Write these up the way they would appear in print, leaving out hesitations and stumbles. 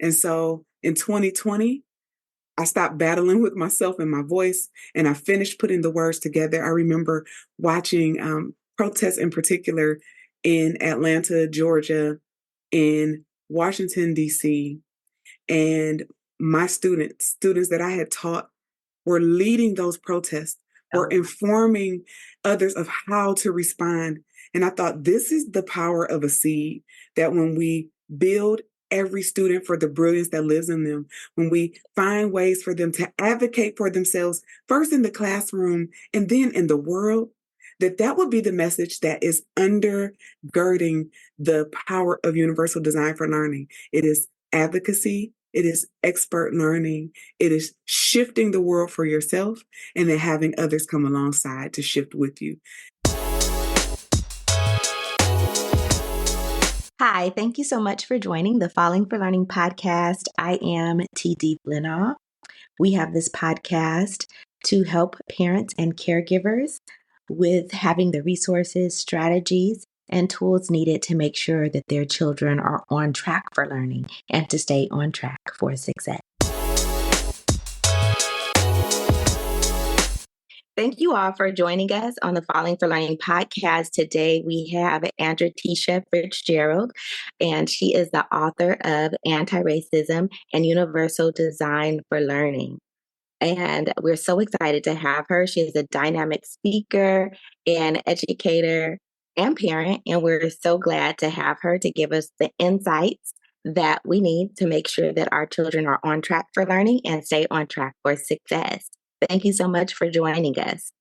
And so in 2020, I stopped battling with myself and my voice, and I finished putting the words together. I remember watching protests in particular in Atlanta, Georgia, in Washington, D.C., and my students that I had taught were leading those protests, were informing others of how to respond. And I thought, this is the power of a seed, that when we build every student for the brilliance that lives in them, when we find ways for them to advocate for themselves, first in the classroom and then in the world, that would be the message that is undergirding the power of universal design for learning. It is advocacy, it is expert learning, it is shifting the world for yourself, and then having others come alongside to shift with you. Hi, thank you so much for joining the Falling for Learning podcast. I am TD Flenaugh. We have this podcast to help parents and caregivers with having the resources, strategies, and tools needed to make sure that their children are on track for learning and to stay on track for success. Thank you all for joining us on the Falling for Learning podcast. Today we have Andratesha Fritzgerald, and she is the author of Antiracism and Universal Design for Learning. And we're so excited to have her. She is a dynamic speaker and educator and parent, and we're so glad to have her to give us the insights that we need to make sure that our children are on track for learning and stay on track for success. Thank you so much for joining us.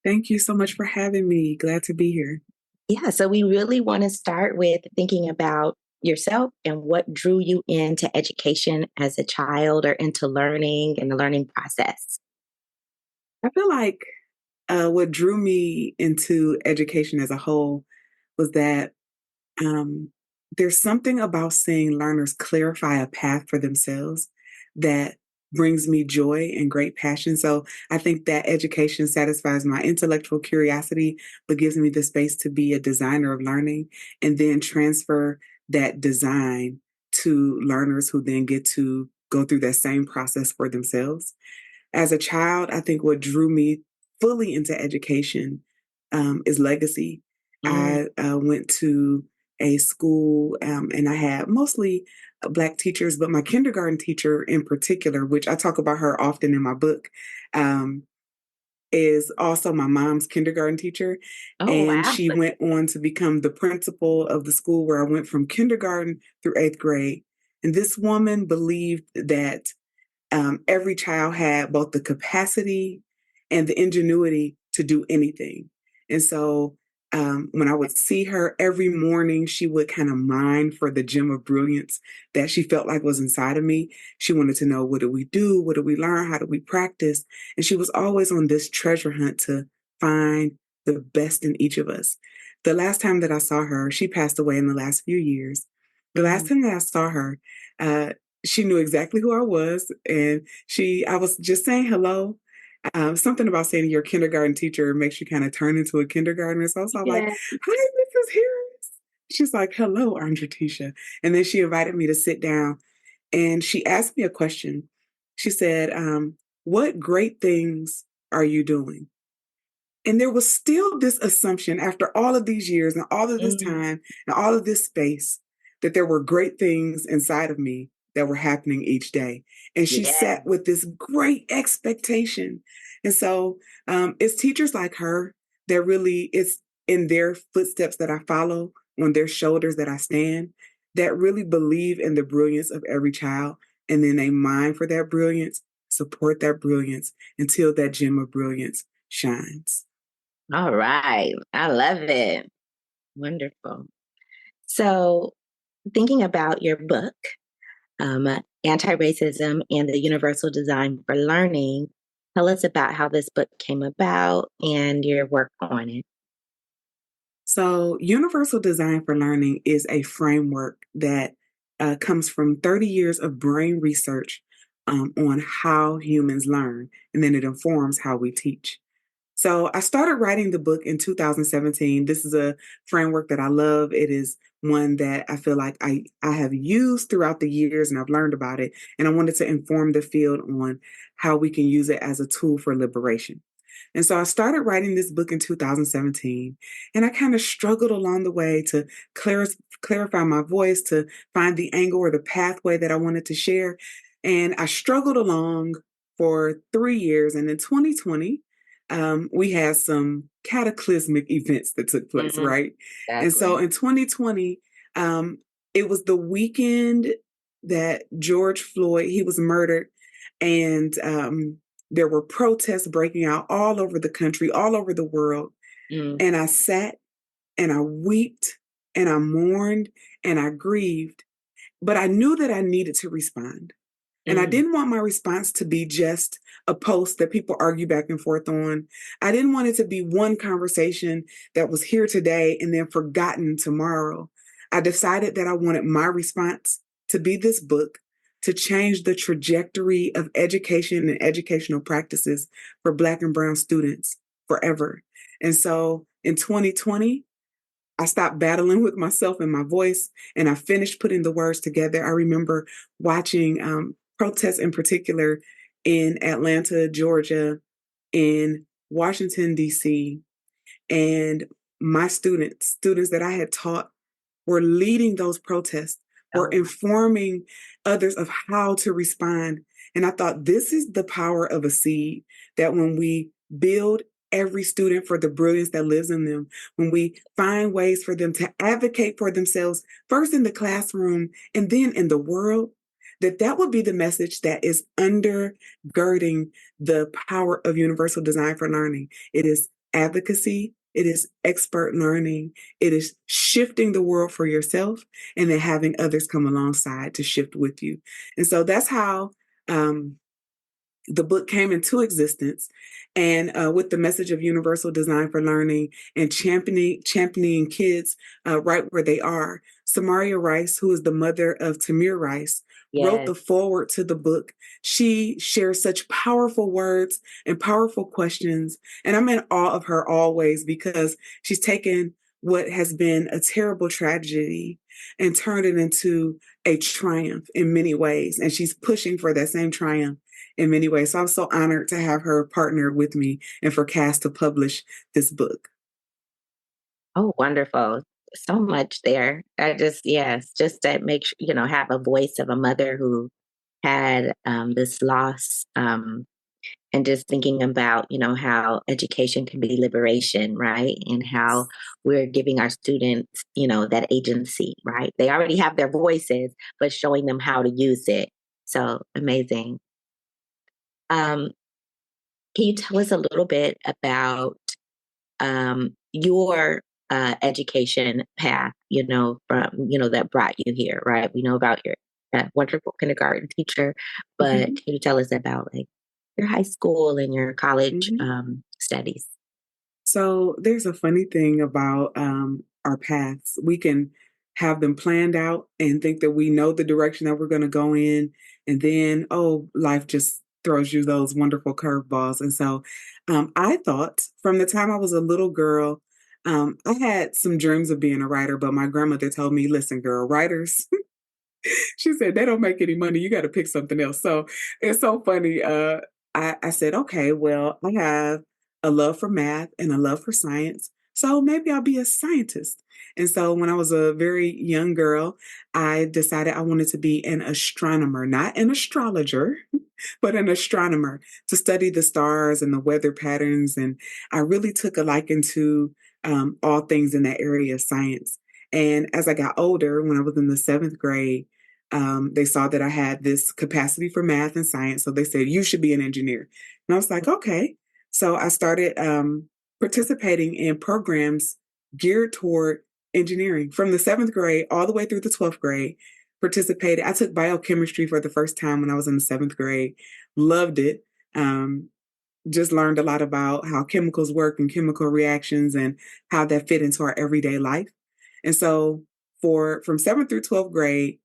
Thank you so much for having me. Glad to be here. Yeah, so we really want to start with thinking about yourself and what drew you into education as a child or into learning and the learning process. I feel like what drew me into education as a whole was that there's something about seeing learners clarify a path for themselves that brings me joy and great passion. So I think that education satisfies my intellectual curiosity, but gives me the space to be a designer of learning and then transfer that design to learners who then get to go through that same process for themselves. As a child, I think what drew me fully into education is legacy. I went to a school and I had mostly Black teachers, but my kindergarten teacher in particular, which I talk about her often in my book, is also my mom's kindergarten teacher. Oh, And wow. she went on to become the principal of the school where I went from kindergarten through 8th grade. And this woman believed that every child had both the capacity and the ingenuity to do anything. And so when I would see her every morning, she would kind of mine for the gem of brilliance that she felt like was inside of me. She wanted to know, what do we do? What do we learn? How do we practice? And she was always on this treasure hunt to find the best in each of us. The last time that I saw her, she passed away in the last few years. The last time that I saw her, she knew exactly who I was, and I was just saying hello. Something about saying your kindergarten teacher makes you kind of turn into a kindergartner. So I was like, "Hi, Mrs. Harris." She's like, "Hello, Andratesha," and then she invited me to sit down, and she asked me a question. She said, "What great things are you doing?" And there was still this assumption after all of these years and all of this time and all of this space that there were great things inside of me that were happening each day. And she sat with this great expectation. And so it's teachers like her that really, it's in their footsteps that I follow, on their shoulders that I stand, that really believe in the brilliance of every child. And then they mine for that brilliance, support that brilliance until that gem of brilliance shines. All right. I love it. Wonderful. So, thinking about your book, Antiracism and the Universal Design for Learning, tell us about how this book came about and your work on it. So, Universal Design for Learning is a framework that comes from 30 years of brain research on how humans learn, and then it informs how we teach. So I started writing the book in 2017. This is a framework that I love. It is one that I feel like I have used throughout the years and I've learned about it. And I wanted to inform the field on how we can use it as a tool for liberation. And so I started writing this book in 2017, and I kind of struggled along the way to clarify my voice, to find the angle or the pathway that I wanted to share. And I struggled along for 3 years. And in 2020, we had some cataclysmic events that took place, Mm-hmm. right? And so Exactly. in 2020, um, it was the weekend that George Floyd, he was murdered. And there were protests breaking out all over the country, all over the world. Mm, And I sat and I wept and I mourned and I grieved, but I knew that I needed to respond. And I mm, didn't want my response to be just a post that people argue back and forth on. I didn't want it to be one conversation that was here today and then forgotten tomorrow. I decided that I wanted my response to be this book to change the trajectory of education and educational practices for Black and Brown students forever. And so in 2020, I stopped battling with myself and my voice, and I finished putting the words together. I remember watching protests in particular in Atlanta, Georgia, in Washington, D.C., and my students that I had taught, were leading those protests, were oh, informing others of how to respond. And I thought, this is the power of a seed, that when we build every student for the brilliance that lives in them, when we find ways for them to advocate for themselves, first in the classroom and then in the world, that would be the message that is undergirding the power of universal design for learning. It is advocacy, it is expert learning, it is shifting the world for yourself and then having others come alongside to shift with you. And so that's how um, the book came into existence, and with the message of universal design for learning and championing kids right where they are. Samaria Rice, who is the mother of Tamir Rice, wrote yes. the foreword to the book. She shares such powerful words and powerful questions, and I'm in awe of her always, because she's taken what has been a terrible tragedy and turned it into a triumph in many ways, and she's pushing for that same triumph in many ways. So I'm so honored to have her partner with me and for CAS to publish this book. Oh, wonderful. So much there. I just, yes, just that make sure, have a voice of a mother who had this loss, and just thinking about, how education can be liberation, right? And how we're giving our students, that agency, right? They already have their voices, but showing them how to use it. So amazing. Um, can you tell us a little bit about your education path, from, that brought you here, right? We know about your wonderful kindergarten teacher, but Mm-hmm. can you tell us about like your high school and your college Mm-hmm. studies? So there's a funny thing about our paths. We can have them planned out and think that we know the direction that we're going to go in. And then, oh, life just throws you those wonderful curveballs. And so I thought from the time I was a little girl, I had some dreams of being a writer, but my grandmother told me, listen, girl, writers, she said, they don't make any money. You got to pick something else. So it's so funny. I said, okay, well, I have a love for math and a love for science. So maybe I'll be a scientist. And so when I was a very young girl, I decided I wanted to be an astronomer, not an astrologer, but an astronomer, to study the stars and the weather patterns. And I really took a liking to all things in that area of science. And as I got older, when I was in the seventh grade, they saw that I had this capacity for math and science. So they said, you should be an engineer. And I was like, okay. So I started participating in programs geared toward engineering from the seventh grade all the way through the 12th grade. Participated. I took biochemistry for the first time when I was in the seventh grade. Loved it. Um, just learned a lot about how chemicals work and chemical reactions and how that fit into our everyday life. And so for from seventh through 12th grade,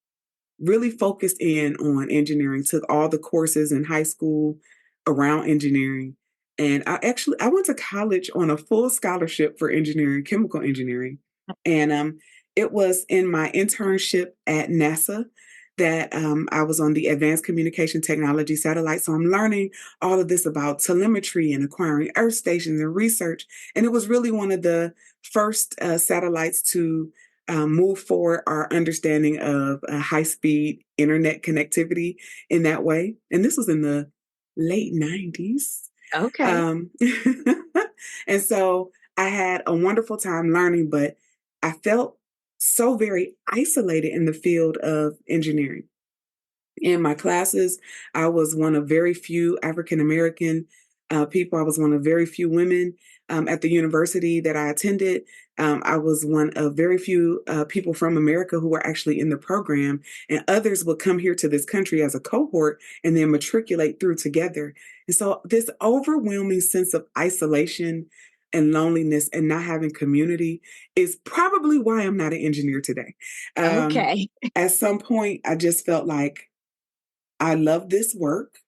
really focused in on engineering, took all the courses in high school around engineering. And I went to college on a full scholarship for engineering, chemical engineering. And it was in my internship at NASA that I was on the Advanced Communication Technology satellite. So I'm learning all of this about telemetry and acquiring Earth stations and research. And it was really one of the first satellites to move forward our understanding of high speed internet connectivity in that way. And this was in the late 90s. Okay. Um, and so I had a wonderful time learning, but I felt so very isolated in the field of engineering. In my classes, I was one of very few African American people. I was one of very few women at the university that I attended. I was one of very few people from America who were actually in the program, and others would come here to this country as a cohort and then matriculate through together. And so, this overwhelming sense of isolation and loneliness and not having community is probably why I'm not an engineer today. Um, Okay. at some point, I just felt like I love this work.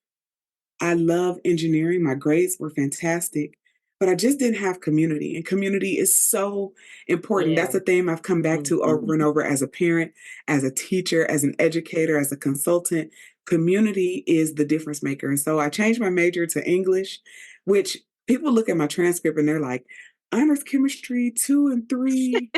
I love engineering. My grades were fantastic, but I just didn't have community. And community is so important. Yeah. That's a theme I've come back to over and Mhm. over as a parent, as a teacher, as an educator, as a consultant. Community is the difference maker. And so I changed my major to English, which people look at my transcript and they're like, honors chemistry 2 and 3.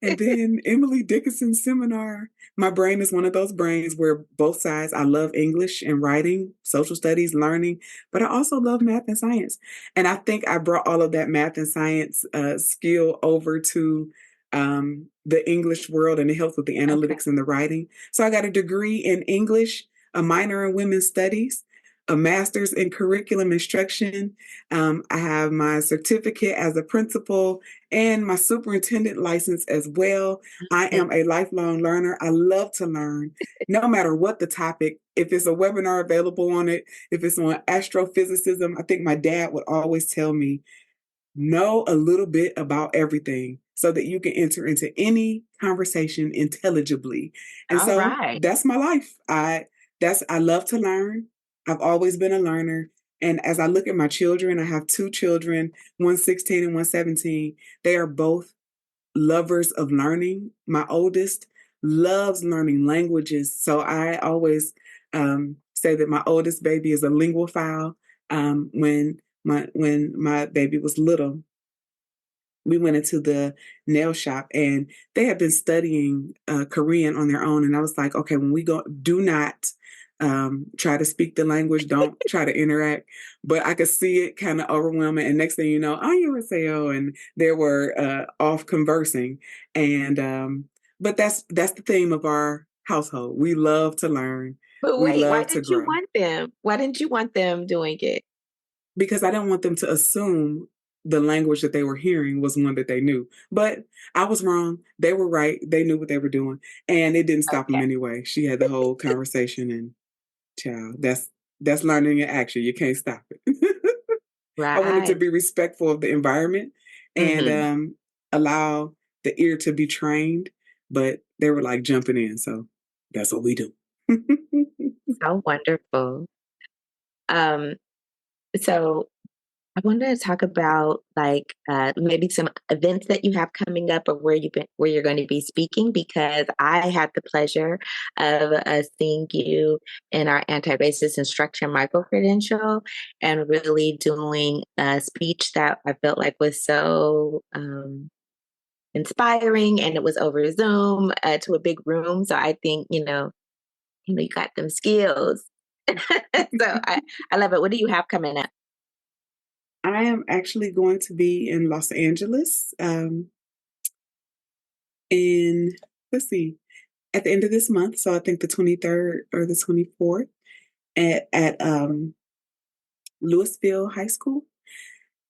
And then Emily Dickinson's seminar. My brain is one of those brains where both sides, I love English and writing, social studies, learning, but I also love math and science. And I think I brought all of that math and science skill over to the English world, and it helps with the Okay. analytics and the writing. So I got a degree in English, a minor in women's studies, a master's in curriculum instruction. I have my certificate as a principal and my superintendent license as well. I Mhm. am a lifelong learner. I love to learn, no matter what the topic. If it's a webinar available on it, if it's on astrophysicism, I think my dad would always tell me, know a little bit about everything so that you can enter into any conversation intelligibly. And All so right. that's my life. I love to learn. I've always been a learner. And as I look at my children, I have two children, one 16 and one 17. They are both lovers of learning. My oldest loves learning languages. So I always say that my oldest baby is a linguophile. When my baby was little, we went into the nail shop and they had been studying Korean on their own. And I was like, okay, when we go, do not try to speak the language, don't try to interact. But I could see it kind of overwhelming. And next thing you know, 안녕하세요, and they were off conversing. And but that's the theme of our household. We love to learn. But We wait, why love to didn't you grow want them? Why didn't you want them doing it? because I didn't want them to assume the language that they were hearing was one that they knew. But I was wrong. They were right. They knew what they were doing. And it didn't stop them Okay. anyway. She had the whole conversation, and child, that's learning in action. You can't stop it. I wanted to Right. be respectful of the environment and Mhm. allow the ear to be trained, but they were like jumping in. So that's what we do. So wonderful. Um, so I wanted to talk about like maybe some events that you have coming up or where you're going to be speaking because I had the pleasure of seeing you in our anti-racist instruction micro credential and really doing a speech that I felt like was so inspiring and it was over Zoom to a big room. So I think you got them skills. I love it. What do you have coming up? I am actually going to be in Los Angeles in, let's see, at the end of this month. So I think the 23rd or the 24th at Louisville High School.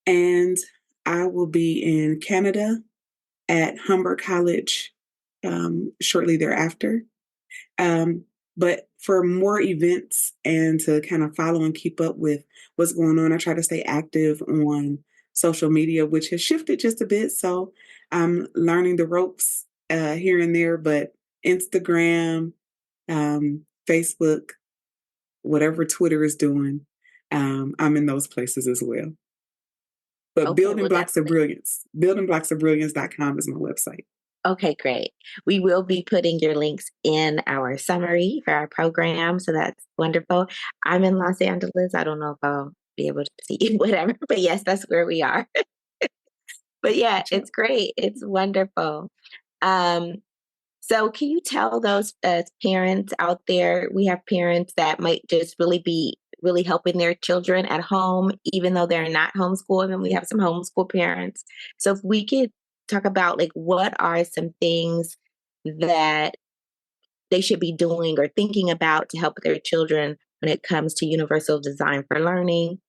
And I will be in Canada at Humber College shortly thereafter. Um, but for more events and to kind of follow and keep up with what's going on, I try to stay active on social media, which has shifted just a bit. So I'm learning the ropes here and there, but Instagram, Facebook, whatever Twitter is doing, I'm in those places as well. But Okay, Building well, Blocks of Brilliance, buildingblocksofbrilliance.com is my website. okay, great. We will be putting your links in our summary for our program. So that's wonderful. I'm in Los Angeles. I don't know if I'll be able to see whatever, but yes, that's where we are. But yeah, it's great. It's wonderful. Um, so can you tell those parents out there, we have parents that might just really be really helping their children at home, even though they're not homeschooling, and we have some homeschool parents. So if we could talk about like what are some things that they should be doing or thinking about to help their children when it comes to universal design for learning.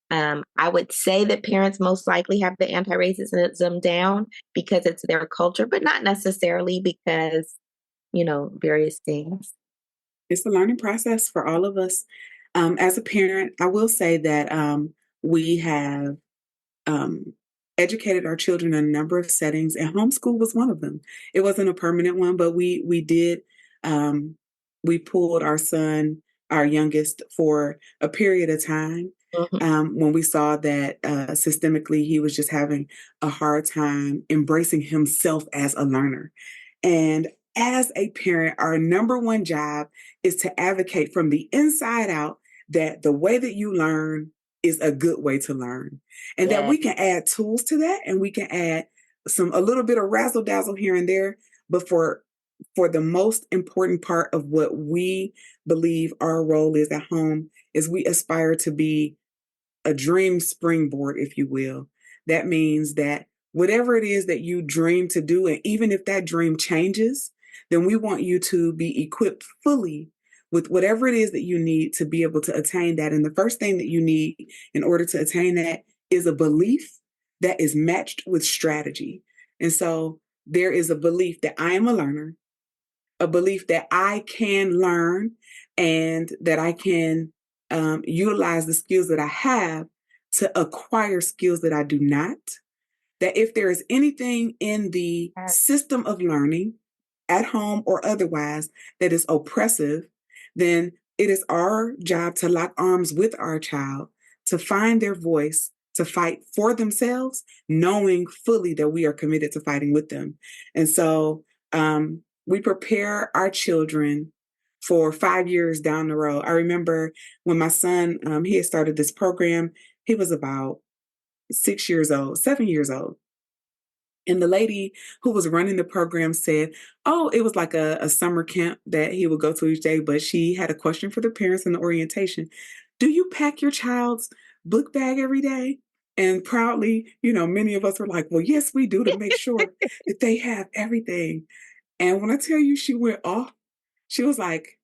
I would say that parents most likely have the anti-racism down because it's their culture, but not necessarily because, various things. It's a learning process for all of us. As a parent, I will say that we have um, educated our children in a number of settings, and homeschool was one of them. It wasn't a permanent one, but we did. We pulled our son, our youngest, for a period of time Mhm. when we saw that systemically he was just having a hard time embracing himself as a learner. And as a parent, our number one job is to advocate from the inside out that the way that you learn is a good way to learn, and that Yeah. we can add tools to that, and we can add a little bit of razzle dazzle here and there. But for the most important part of what we believe our role is at home is we aspire to be a dream springboard, if you will. That means that whatever it is that you dream to do, and even if that dream changes, then we want you to be equipped fully with whatever it is that you need to be able to attain that. And the first thing that you need in order to attain that is a belief that is matched with strategy. And so there is a belief that I am a learner, a belief that I can learn and that I can utilize the skills that I have to acquire skills that I do not. That if there is anything in the system of learning, at home or otherwise, that is oppressive, then it is our job to lock arms with our child, to find their voice, to fight for themselves, knowing fully that we are committed to fighting with them. And so we prepare our children for 5 years down the road. I remember when my son, he had started this program, he was about 6 years old, 7 years old. And the lady who was running the program said, oh, it was like a summer camp that he would go to each day, but she had a question for the parents in the orientation. Do you pack your child's book bag every day? And proudly, many of us were like, well, yes, we do, to make sure that they have everything. And when I tell you she went off, she was like,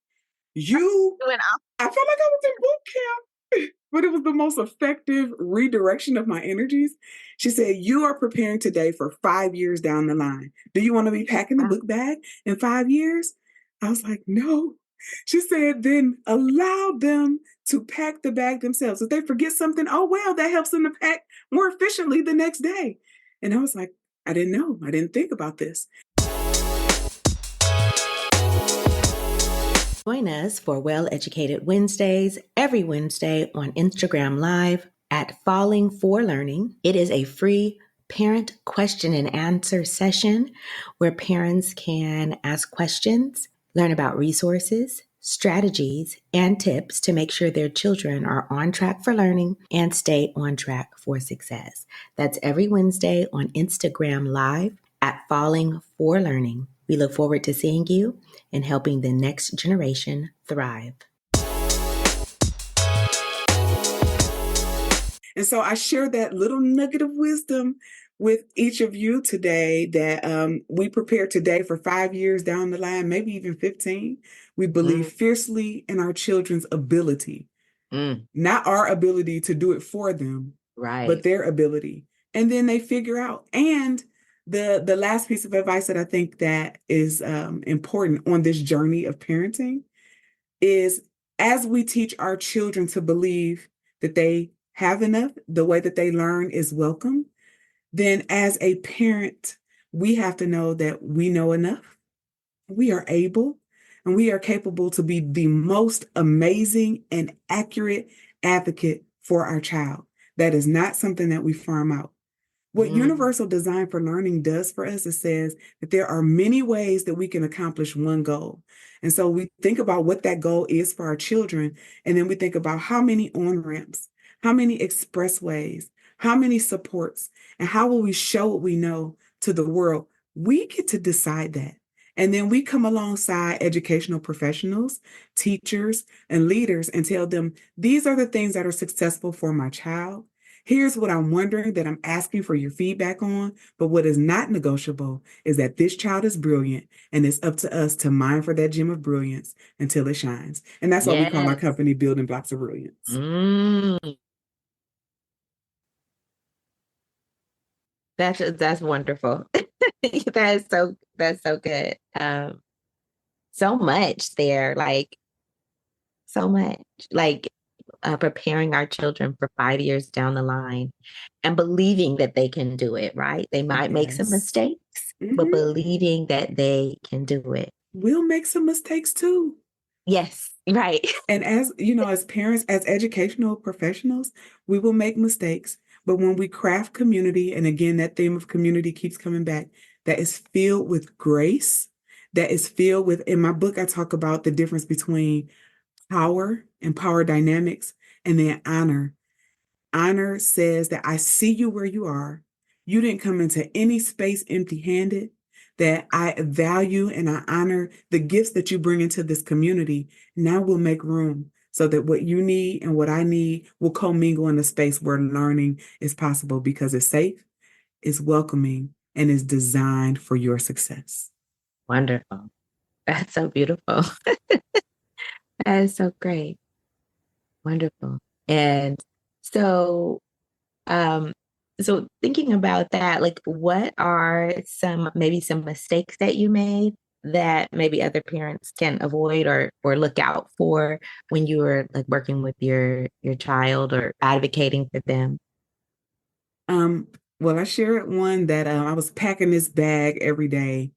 you, I felt like I was in boot camp, but it was the most effective redirection of my energies. She said, you are preparing today for 5 years down the line. Do you want to be packing the book bag in 5 years? I was like, no. She said, then allow them to pack the bag themselves. If they forget something, oh, well, that helps them to pack more efficiently the next day. And I was like, I didn't know. I didn't think about this. Join us for Well Educated Wednesdays every Wednesday on Instagram Live at Falling for Learning. It is a free parent question and answer session where parents can ask questions, learn about resources, strategies, and tips to make sure their children are on track for learning and stay on track for success. That's every Wednesday on Instagram Live at Falling for Learning. We look forward to seeing you and helping the next generation thrive. And so I share that little nugget of wisdom with each of you today, that we prepare today for 5 years down the line, maybe even 15. We believe fiercely in our children's ability, not our ability to do it for them, but their ability. And then they figure out. And the last piece of advice that I think that is important on this journey of parenting is, as we teach our children to believe that they have enough, the way that they learn is welcome, then as a parent, we have to know that we know enough, we are able, and we are capable to be the most amazing and accurate advocate for our child. That is not something that we farm out. What universal design for learning does for us, it says that there are many ways that we can accomplish one goal. And so we think about what that goal is for our children, and then we think about how many on-ramps, how many expressways, how many supports, and how will we show what we know to the world. We get to decide that. And then we come alongside educational professionals, teachers, and leaders and tell them, these are the things that are successful for my child. Here's what I'm wondering that I'm asking for your feedback on, but what is not negotiable is that this child is brilliant, and it's up to us to mine for that gem of brilliance until it shines. And that's why we call our company Building Blocks of Brilliance. That's wonderful. That's so good. So much there, like so much, like preparing our children for 5 years down the line and believing that they can do it, right? They might make some mistakes, but believing that they can do it. We'll make some mistakes too. Yes, right. And as you know, as parents, as educational professionals, we will make mistakes. But when we craft community, and again, that theme of community keeps coming back, that is filled with grace, that is filled with, in my book, I talk about the difference between power and power dynamics, and then honor. Honor says that I see you where you are. You didn't come into any space empty-handed, that I value and I honor the gifts that you bring into this community. Now we'll make room so that what you need and what I need will commingle in a space where learning is possible because it's safe, it's welcoming, and is designed for your success. Wonderful. That's so beautiful. That is so great. Wonderful. And so, so thinking about that, like what are maybe some mistakes that you made that maybe other parents can avoid or look out for when you were like working with your child or advocating for them? Well, I shared one that I was packing this bag every day.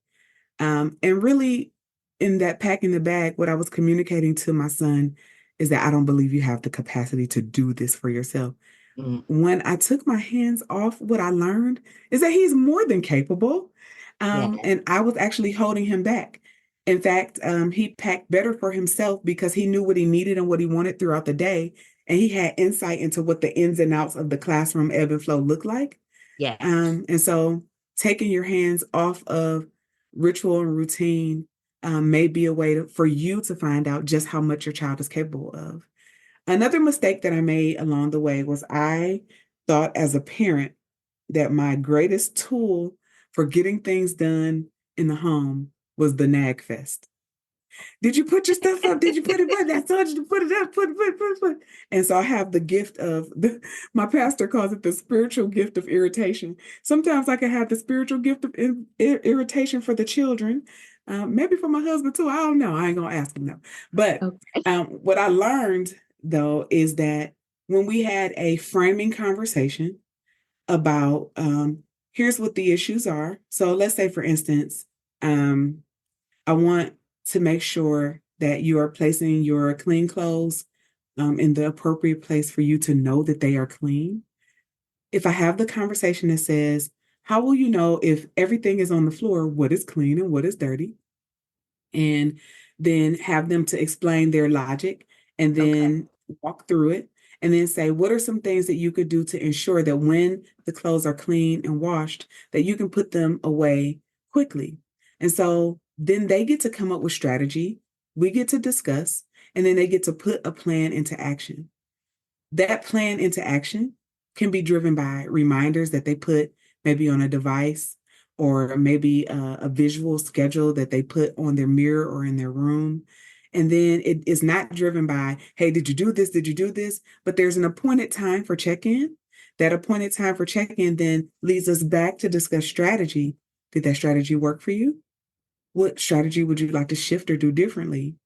And really, in that packing the bag, what I was communicating to my son is that I don't believe you have the capacity to do this for yourself. When I took my hands off, what I learned is that he's more than capable. And I was actually holding him back. In fact, he packed better for himself because he knew what he needed and what he wanted throughout the day. And he had insight into what the ins and outs of the classroom ebb and flow look like. And so taking your hands off of ritual and routine may be a way for you to find out just how much your child is capable of. Another mistake that I made along the way was I thought as a parent that my greatest tool for getting things done in the home was the nag fest. Did you put your stuff up? Did you put it up? I told you to put it up, put. And so I have the gift of, my pastor calls it the spiritual gift of irritation. Sometimes I can have the spiritual gift of irritation for the children. Maybe for my husband too. I don't know. I ain't going to ask him now. But what I learned though is that when we had a framing conversation about here's what the issues are. So let's say, for instance, I want to make sure that you are placing your clean clothes in the appropriate place for you to know that they are clean. If I have the conversation that says, how will you know if everything is on the floor, what is clean and what is dirty? And then have them to explain their logic and then walk through it and then say, what are some things that you could do to ensure that when the clothes are clean and washed, that you can put them away quickly? And so then they get to come up with strategy, we get to discuss, and then they get to put a plan into action. That plan into action can be driven by reminders that they put maybe on a device or maybe a visual schedule that they put on their mirror or in their room. And then it is not driven by, hey, did you do this? Did you do this? But there's an appointed time for check-in. That appointed time for check-in then leads us back to discuss strategy. Did that strategy work for you? What strategy would you like to shift or do differently?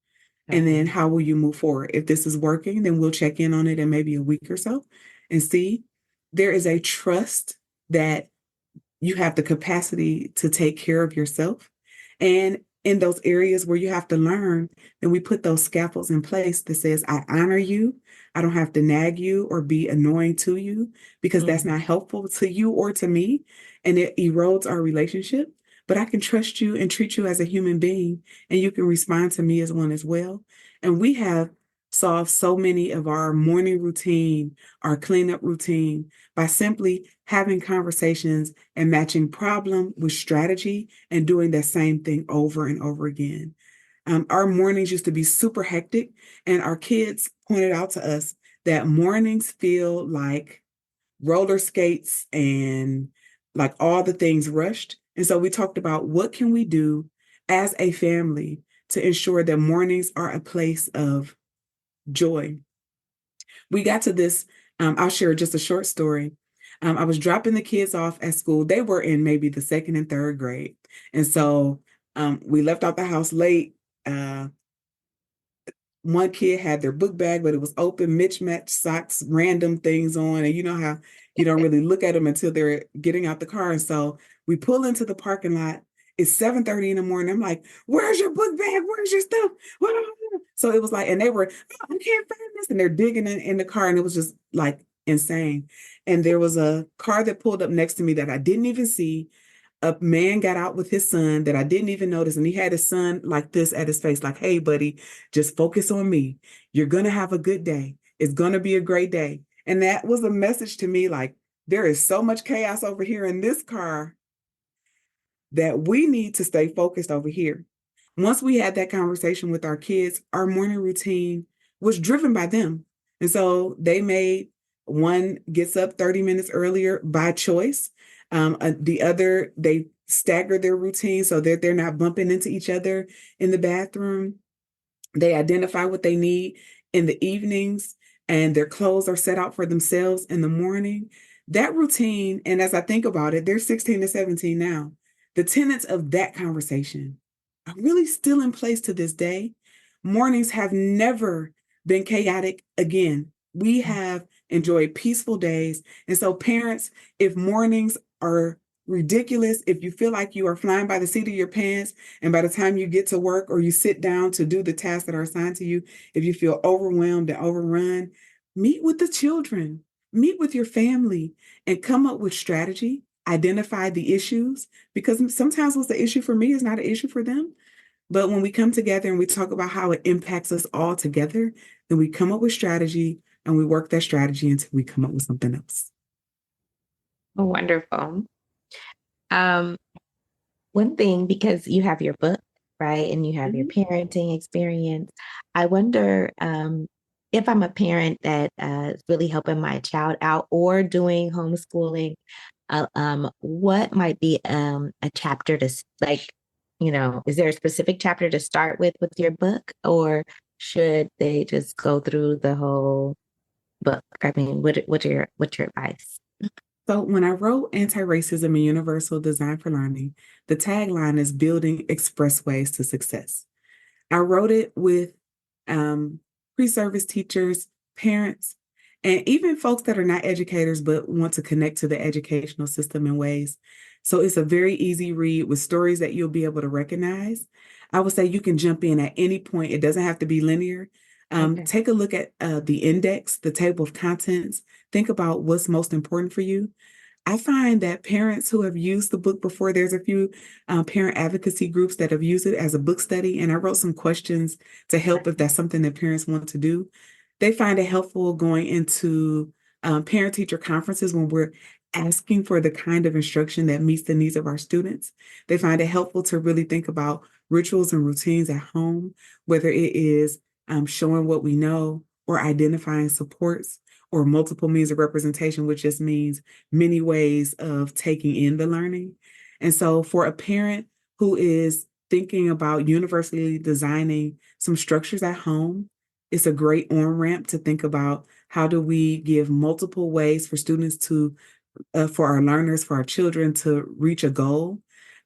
And then how will you move forward? If this is working, then we'll check in on it in maybe a week or so and see. There is a trust that you have the capacity to take care of yourself. And in those areas where you have to learn, then we put those scaffolds in place that says, I honor you. I don't have to nag you or be annoying to you because that's not helpful to you or to me. And it erodes our relationship. But I can trust you and treat you as a human being, and you can respond to me as one as well. And we have solved so many of our morning routine, our cleanup routine, by simply having conversations and matching problem with strategy and doing that same thing over and over again. Our mornings used to be super hectic, and our kids pointed out to us that mornings feel like roller skates and like all the things rushed. And so we talked about what can we do as a family to ensure that mornings are a place of joy. We got to this, I'll share just a short story. I was dropping the kids off at school. They were in maybe the second and third grade. And so we left out the house late. One kid had their book bag, but it was open, mismatched socks, random things on. And you know how you don't really look at them until they're getting out the car. And so we pull into the parking lot. It's 7:30 in the morning. I'm like, where's your book bag? Where's your stuff? So it was like, and they were, oh, I can't find this. And they're digging in the car. And it was just like insane. And there was a car that pulled up next to me that I didn't even see. A man got out with his son that I didn't even notice, and he had his son like this at his face, like, hey, buddy, just focus on me. You're going to have a good day. It's going to be a great day. And that was a message to me like, there is so much chaos over here in this car that we need to stay focused over here. Once we had that conversation with our kids, our morning routine was driven by them. And so they made one gets up 30 minutes earlier by choice. The other, they stagger their routine so that they're not bumping into each other in the bathroom. They identify what they need in the evenings, and their clothes are set out for themselves in the morning. That routine, and as I think about it, they're 16 to 17 now. The tenets of that conversation are really still in place to this day. Mornings have never been chaotic again. We have enjoyed peaceful days. And so, parents, if mornings are ridiculous, if you feel like you are flying by the seat of your pants, and by the time you get to work or you sit down to do the tasks that are assigned to you, if you feel overwhelmed and overrun, meet with the children, meet with your family, and come up with strategy. Identify the issues, because sometimes what's the issue for me is not an issue for them. But when we come together and we talk about how it impacts us all together, then we come up with strategy and we work that strategy until we come up with something else. Oh, wonderful. Um, One thing, because you have your book, right, and you have your parenting experience, I wonder if I'm a parent that is really helping my child out or doing homeschooling, what might be a chapter to like, is there a specific chapter to start with your book, or should they just go through the whole book? I mean, what's your advice? So when I wrote Antiracism and Universal Design for Learning, the tagline is building expressways to success. I wrote it with pre-service teachers, parents, and even folks that are not educators but want to connect to the educational system in ways. So it's a very easy read with stories that you'll be able to recognize. I would say you can jump in at any point. It doesn't have to be linear. Okay. Take a look at the index, the table of contents. Think about what's most important for you. I find that parents who have used the book before, there's a few parent advocacy groups that have used it as a book study, and I wrote some questions to help if that's something that parents want to do. They find it helpful going into parent-teacher conferences when we're asking for the kind of instruction that meets the needs of our students. They find it helpful to really think about rituals and routines at home, whether it is showing what we know or identifying supports or multiple means of representation, which just means many ways of taking in the learning. And so for a parent who is thinking about universally designing some structures at home, it's a great on-ramp to think about how do we give multiple ways for students to, for our learners, for our children to reach a goal?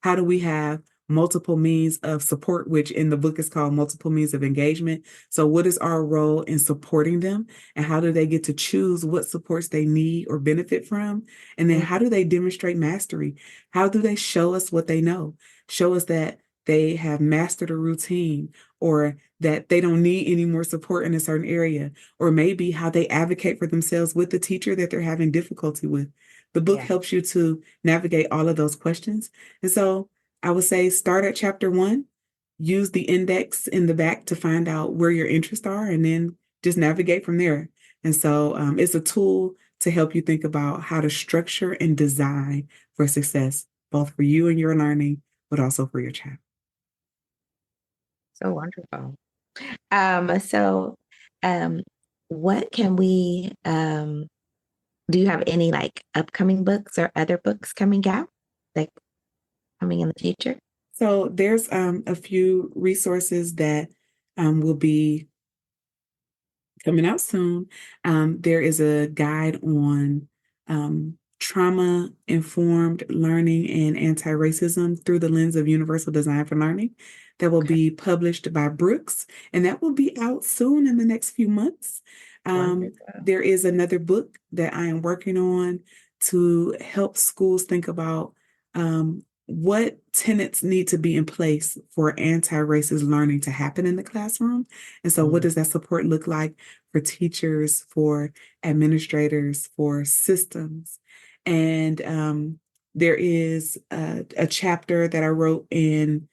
How do we have multiple means of support, which in the book is called multiple means of engagement? So what is our role in supporting them, and how do they get to choose what supports they need or benefit from? And then how do they demonstrate mastery? How do they show us what they know? Show us that they have mastered a routine, or that they don't need any more support in a certain area, or maybe how they advocate for themselves with the teacher that they're having difficulty with. The book helps you to navigate all of those questions. And so I would say start at chapter 1, use the index in the back to find out where your interests are, and then just navigate from there. And so it's a tool to help you think about how to structure and design for success, both for you and your learning, but also for your child. So wonderful. So what can we do you have any like upcoming books or other books coming out, like coming in the future? So there's a few resources that will be coming out soon. There is a guide on trauma-informed learning and anti-racism through the lens of universal design for learning that will be published by Brooks, and that will be out soon in the next few months. There is another book that I am working on to help schools think about what tenets need to be in place for anti-racist learning to happen in the classroom. And so what does that support look like for teachers, for administrators, for systems? And there is a chapter that I wrote in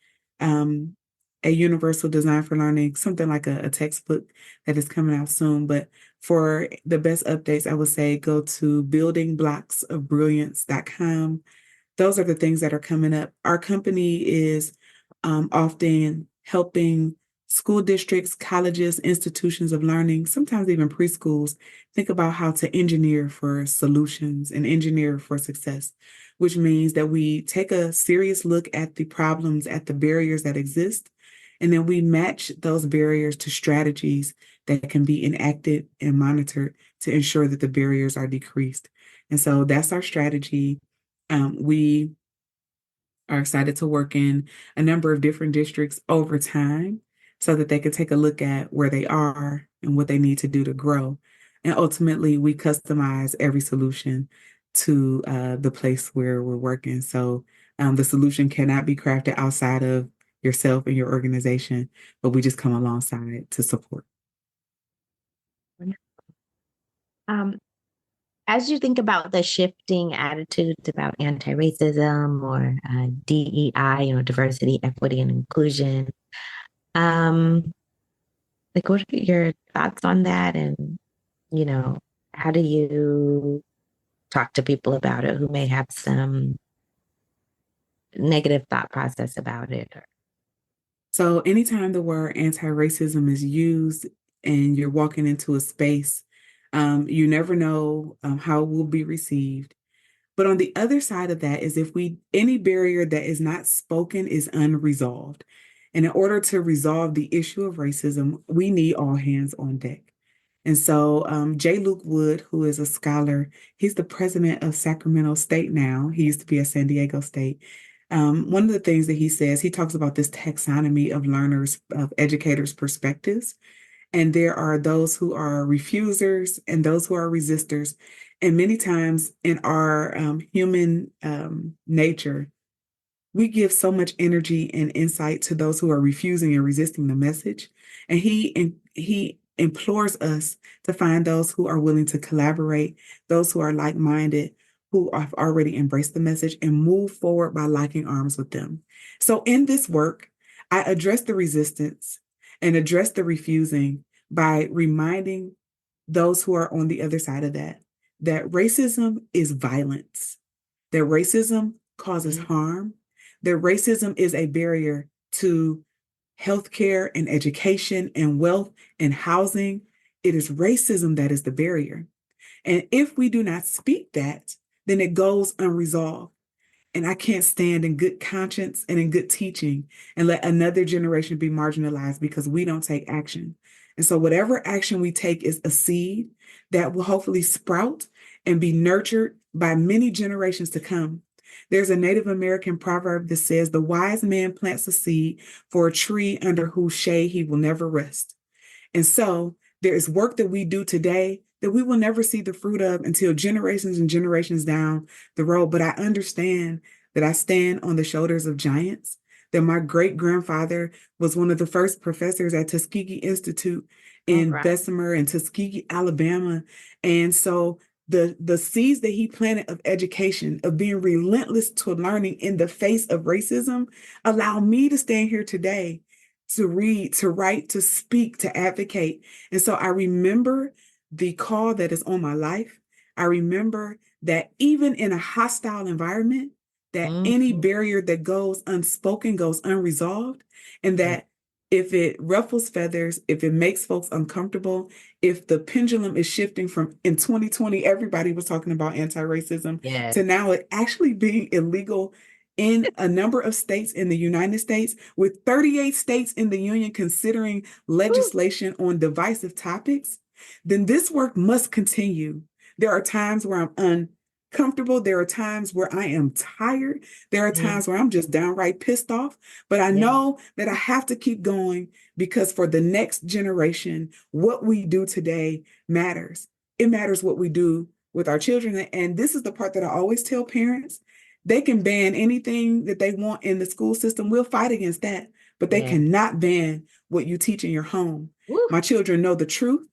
a universal design for learning, something like a textbook that is coming out soon. But for the best updates, I would say go to buildingblocksofbrilliance.com. Those are the things that are coming up. Our company is often helping school districts, colleges, institutions of learning, sometimes even preschools, think about how to engineer for solutions and engineer for success, which means that we take a serious look at the problems, at the barriers that exist, and then we match those barriers to strategies that can be enacted and monitored to ensure that the barriers are decreased. And so that's our strategy. We are excited to work in a number of different districts over time so that they can take a look at where they are and what they need to do to grow. And ultimately, we customize every solution to the place where we're working. So the solution cannot be crafted outside of yourself and your organization, but we just come alongside to support. Um, as you think about the shifting attitudes about anti-racism or DEI, diversity, equity, and inclusion, like what are your thoughts on that? And, you know, how do you talk to people about it who may have some negative thought process about it? So anytime the word anti-racism is used and you're walking into a space, you never know how it will be received. But on the other side of that is if any barrier that is not spoken is unresolved. And in order to resolve the issue of racism, we need all hands on deck. And so J. Luke Wood, who is a scholar, he's the president of Sacramento State now. He used to be at San Diego State. One of the things that he says, he talks about this taxonomy of learners, of educators' perspectives. And there are those who are refusers and those who are resistors. And many times in our human nature, we give so much energy and insight to those who are refusing and resisting the message. And he implores us to find those who are willing to collaborate, those who are like-minded, who have already embraced the message, and move forward by locking arms with them. So in this work, I address the resistance and address the refusing by reminding those who are on the other side of that racism is violence, that racism causes harm, that racism is a barrier to healthcare and education and wealth and housing. It is racism that is the barrier. And if we do not speak that, then it goes unresolved. And I can't stand in good conscience and in good teaching and let another generation be marginalized because we don't take action. And so whatever action we take is a seed that will hopefully sprout and be nurtured by many generations to come. There's a Native American proverb that says, the wise man plants a seed for a tree under whose shade he will never rest. And so there is work that we do today that we will never see the fruit of until generations and generations down the road. But I understand that I stand on the shoulders of giants, that my great grandfather was one of the first professors at Tuskegee Institute All in right. Bessemer and Tuskegee, Alabama. And so the seeds that he planted of education, of being relentless to learning in the face of racism, allow me to stand here today to read, to write, to speak, to advocate. And so I remember the call that is on my life. I remember that even in a hostile environment, that any Mm-hmm. barrier that goes unspoken goes unresolved, and Yeah. that if it ruffles feathers, if it makes folks uncomfortable, if the pendulum is shifting from in 2020, everybody was talking about anti-racism Yeah. to now it actually being illegal in a number of states in the United States, with 38 states in the union considering Woo. legislation on divisive topics, then this work must continue. There are times where I'm uncomfortable. There are times where I am tired. There are Yeah. times where I'm just downright pissed off. But I Yeah. know that I have to keep going because for the next generation, what we do today matters. It matters what we do with our children. And this is the part that I always tell parents. They can ban anything that they want in the school system. We'll fight against that, but they Yeah. cannot ban what you teach in your home. Woo. My children know the truth.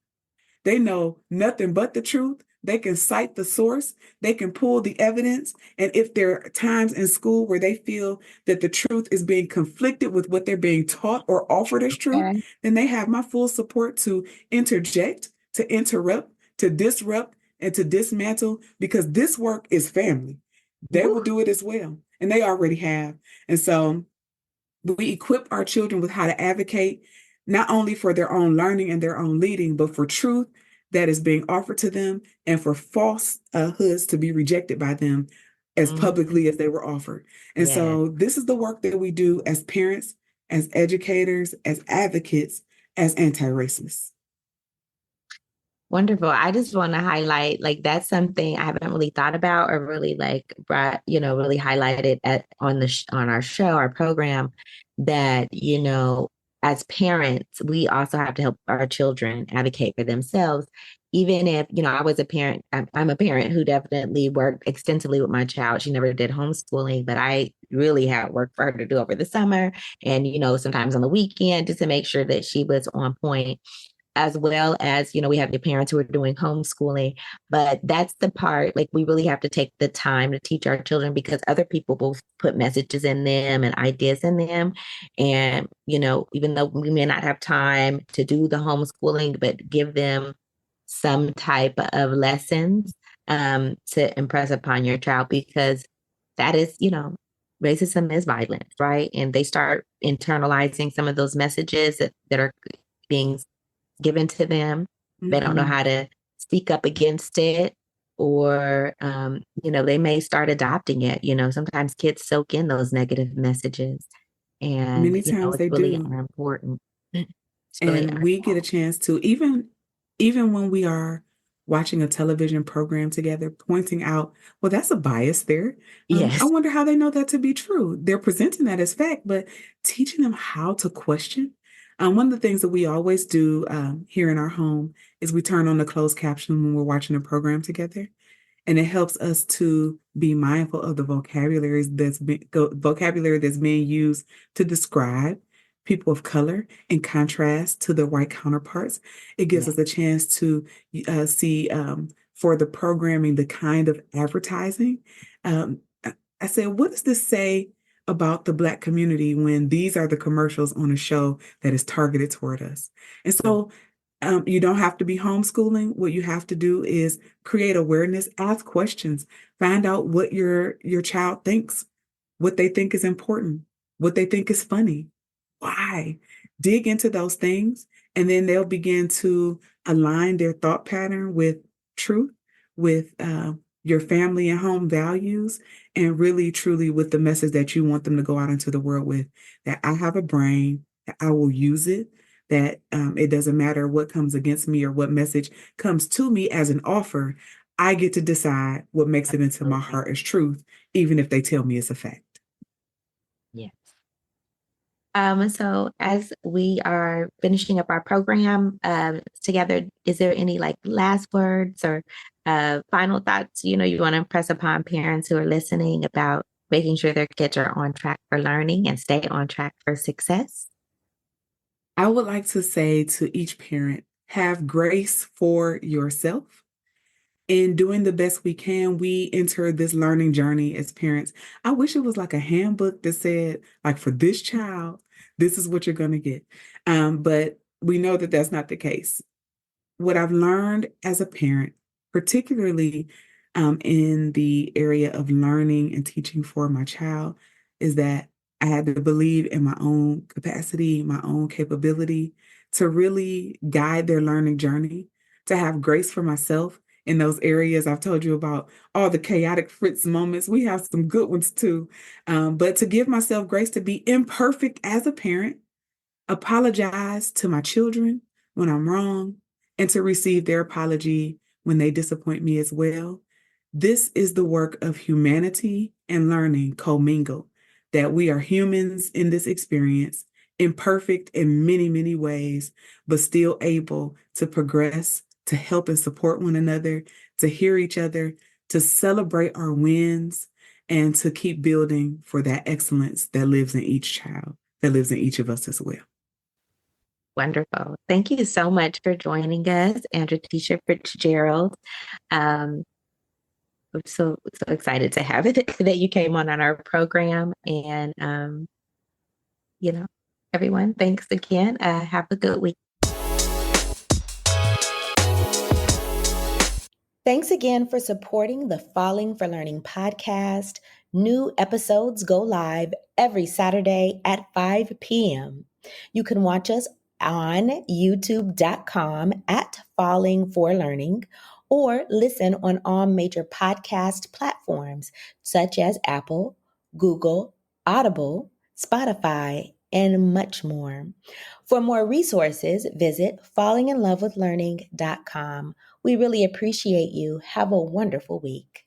They know nothing but the truth. They can cite the source. They can pull the evidence. And if there are times in school where they feel that the truth is being conflicted with what they're being taught or offered as truth, Okay. then they have my full support to interject, to interrupt, to disrupt, and to dismantle, because this work is family. They Woo. will do it as well. And they already have. And so we equip our children with how to advocate, not only for their own learning and their own leading, but for truth that is being offered to them and for falsehoods to be rejected by them as Mm-hmm. publicly as they were offered. And Yeah. so this is the work that we do as parents, as educators, as advocates, as anti-racists. Wonderful. I just want to highlight like that's something I haven't really thought about or really like brought, really highlighted on on our show, our program, that, as parents, we also have to help our children advocate for themselves. Even if, I was a parent, I'm a parent who definitely worked extensively with my child. She never did homeschooling, but I really had work for her to do over the summer and, sometimes on the weekend just to make sure that she was on point, as well as, we have the parents who are doing homeschooling. But that's the part, like, we really have to take the time to teach our children because other people will put messages in them and ideas in them. And, even though we may not have time to do the homeschooling, but give them some type of lessons to impress upon your child, because that is, racism is violence, right? And they start internalizing some of those messages that are being given to them. They don't know Mm-hmm. how to speak up against it, or, they may start adopting it. Sometimes kids soak in those negative messages, and, Many times it's they really do. important. It's really And we get a chance to, even when we are watching a television program together, pointing out, well, that's a bias there. I yes, wonder how they know that to be true. They're presenting that as fact, but teaching them how to question. One of the things that we always do here in our home is we turn on the closed caption when we're watching a program together, and it helps us to be mindful of the vocabulary that's being used to describe people of color in contrast to their white counterparts. It gives yeah, us a chance to see for the programming the kind of advertising. Um, I said, what does this say about the Black community when these are the commercials on a show that is targeted toward us? And yeah, so you don't have to be homeschooling. What you have to do is create awareness, ask questions, find out what your child thinks, what they think is important, what they think is funny, why. Dig into those things, and then they'll begin to align their thought pattern with truth, with your family and home values, and really, truly with the message that you want them to go out into the world with. That I have a brain, that I will use it, that it doesn't matter what comes against me or what message comes to me as an offer. I get to decide what makes it into my absolutely. heart as truth, even if they tell me it's a fact. Yeah. So as we are finishing up our program together, is there any like last words or final thoughts, you want to impress upon parents who are listening about making sure their kids are on track for learning and stay on track for success? I would like to say to each parent, have grace for yourself. In doing the best we can, we enter this learning journey as parents. I wish it was like a handbook that said, like, for this child, this is what you're going to get. But we know that that's not the case. What I've learned as a parent, particularly in the area of learning and teaching for my child, is that I had to believe in my own capacity, my own capability to really guide their learning journey, to have grace for myself in those areas. I've told you about all the chaotic Fritz moments. We have some good ones too. But to give myself grace to be imperfect as a parent, apologize to my children when I'm wrong, and to receive their apology when they disappoint me as well. This is the work of humanity and learning commingled, that we are humans in this experience, imperfect in many, many ways, but still able to progress, to help and support one another, to hear each other, to celebrate our wins, and to keep building for that excellence that lives in each child, that lives in each of us as well. Wonderful. Thank you so much for joining us, Andratesha Fritzgerald. I'm so excited to have it that you came on our program. And, everyone, thanks again. Have a good week. Thanks again for supporting the Falling for Learning podcast. New episodes go live every Saturday at 5 p.m. You can watch us on youtube.com at Falling for Learning or listen on all major podcast platforms such as Apple, Google, Audible, Spotify, and much more. For more resources, visit fallinginlovewithlearning.com. We really appreciate you. Have a wonderful week.